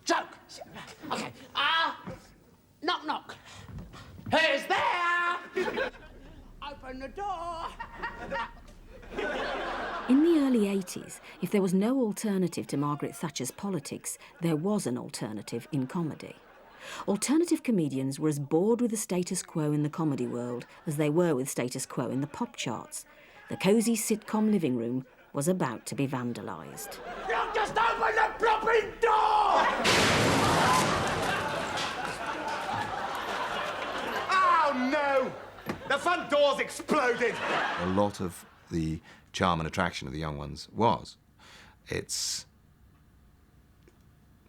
Joke. OK. Knock, knock. Who's there? Open the door. In the early 80s, if there was no alternative to Margaret Thatcher's politics, there was an alternative in comedy. Alternative comedians were as bored with the status quo in the comedy world as they were with status quo in the pop charts. The cosy sitcom living room was about to be vandalised. You just open the blopping door! Oh, no! The front door's exploded! A lot of the charm and attraction of the young ones was its...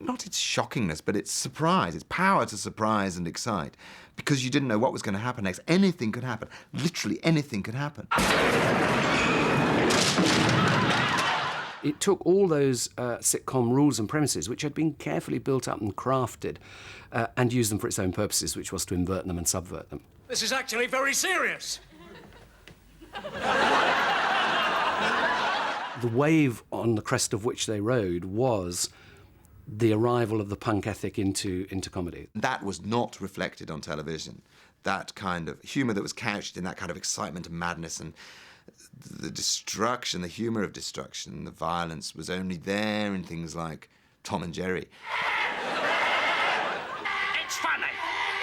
not its shockingness, but its surprise, its power to surprise and excite, because you didn't know what was going to happen next. Anything could happen. Literally anything could happen. It took all those sitcom rules and premises, which had been carefully built up and crafted, and used them for its own purposes, which was to invert them and subvert them. This is actually very serious. The wave on the crest of which they rode was the arrival of the punk ethic into comedy. That was not reflected on television. That kind of humour that was couched in that kind of excitement and madness and the destruction, the humour of destruction, the violence was only there in things like Tom and Jerry. It's funny,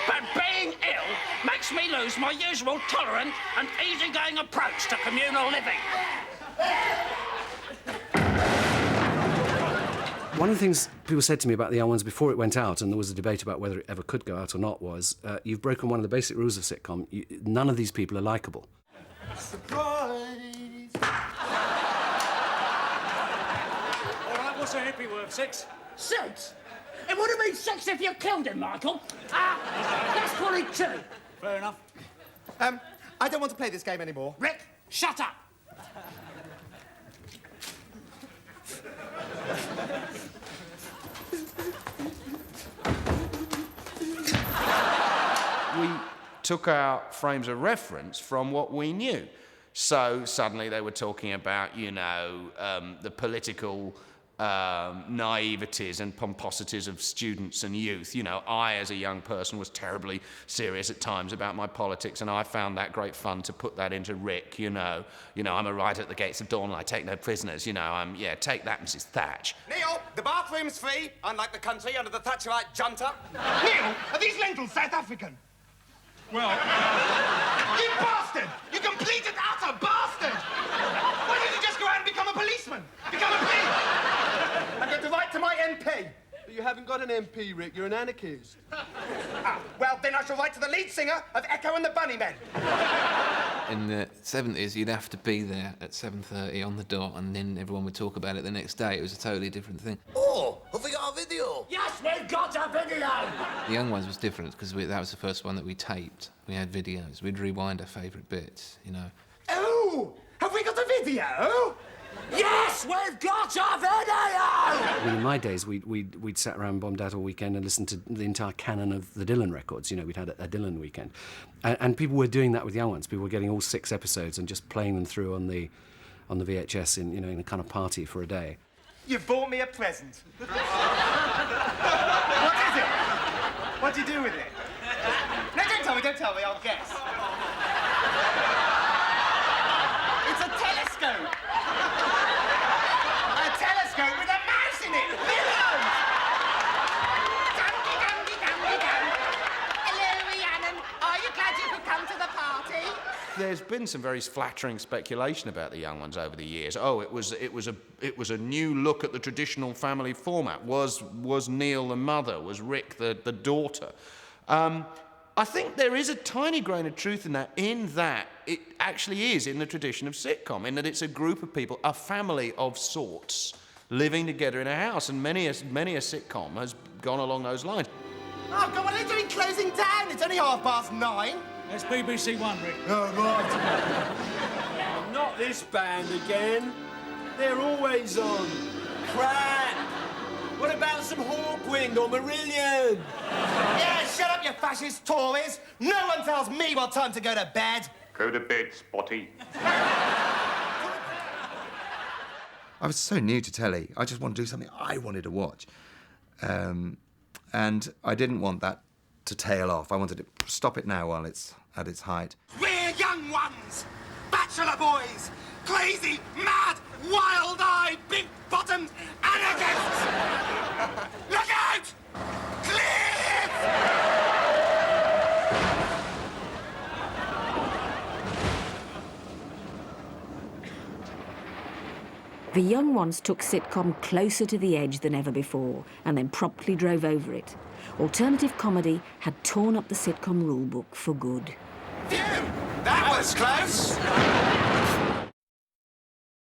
but being ill makes me lose my usual tolerant and easygoing approach to communal living. One of the things people said to me about the young ones before it went out, and there was a debate about whether it ever could go out or not, was you've broken one of the basic rules of sitcom. None of these people are likeable. Surprise! All right, what's a hippie worth? 6? 6? It would have been 6 if you killed him, Michael. Let's call it 2. Fair enough. I don't want to play this game anymore. Rick, shut up. We took our frames of reference from what we knew. So suddenly they were talking about, you know, the political naiveties and pomposities of students and youth. You know, I, as a young person, was terribly serious at times about my politics, and I found that great fun to put that into Rick, you know. I'm a rider at the gates of dawn and I take no prisoners, yeah, take that, Mrs. Thatch. Neil, the bathroom's free, unlike the country under the Thatcherite junta. Neil, are these lentils South African? Well, You bastard! You complete and utter bastard! Why didn't you just go out and become a policeman? Become a police! I'm going to write to my MP. But you haven't got an MP, Rick. You're an anarchist. Well, then I shall write to the lead singer of Echo and the Bunnymen. In the 70s, you'd have to be there at 7:30 on the dot, and then everyone would talk about it the next day. It was a totally different thing. Oh, have we got a video? Yes, we've got a video. The Young Ones was different because that was the first one that we taped. We had videos. We'd rewind our favourite bits, Oh, have we got a video? Yes, we've got a video. In my days, we'd sat around bombed out all weekend and listened to the entire canon of the Dylan records. We'd had a Dylan weekend. And people were doing that with Young Ones. People were getting all 6 episodes and just playing them through on the VHS in a kind of party for a day. You bought me a present. What is it? What do you do with it? No, don't tell me, I'll guess. It's a telescope. A telescope with a mouse in it. Millions! Hello, Rhiannon. Are you glad you could come to the party? There's been some very flattering speculation about the Young Ones over the years. Oh, it was a new look at the traditional family format. Was Neil the mother? Was Rick the daughter? I think there is a tiny grain of truth in that it actually is in the tradition of sitcom, in that it's a group of people, a family of sorts, living together in a house, and many a sitcom has gone along those lines. Oh, God, what are they doing closing down? It's only 9:30. that's BBC One, Rick. Oh, right. Not this band again. They're always on. Crap! What about some Hawkwind or Marillion? Yeah, shut up, you fascist Tories. No one tells me what time to go to bed. Go to bed, Spotty. I was so new to telly. I just wanted to do something I wanted to watch. And I didn't want that to tail off. I wanted to stop it now while it's at its height. We're young ones, bachelor boys, crazy, mad, wild-eyed, big-bottomed anarchists. Look out! Cliff! The young ones took sitcom closer to the edge than ever before and then promptly drove over it. Alternative comedy had torn up the sitcom rulebook for good. Phew! That was close!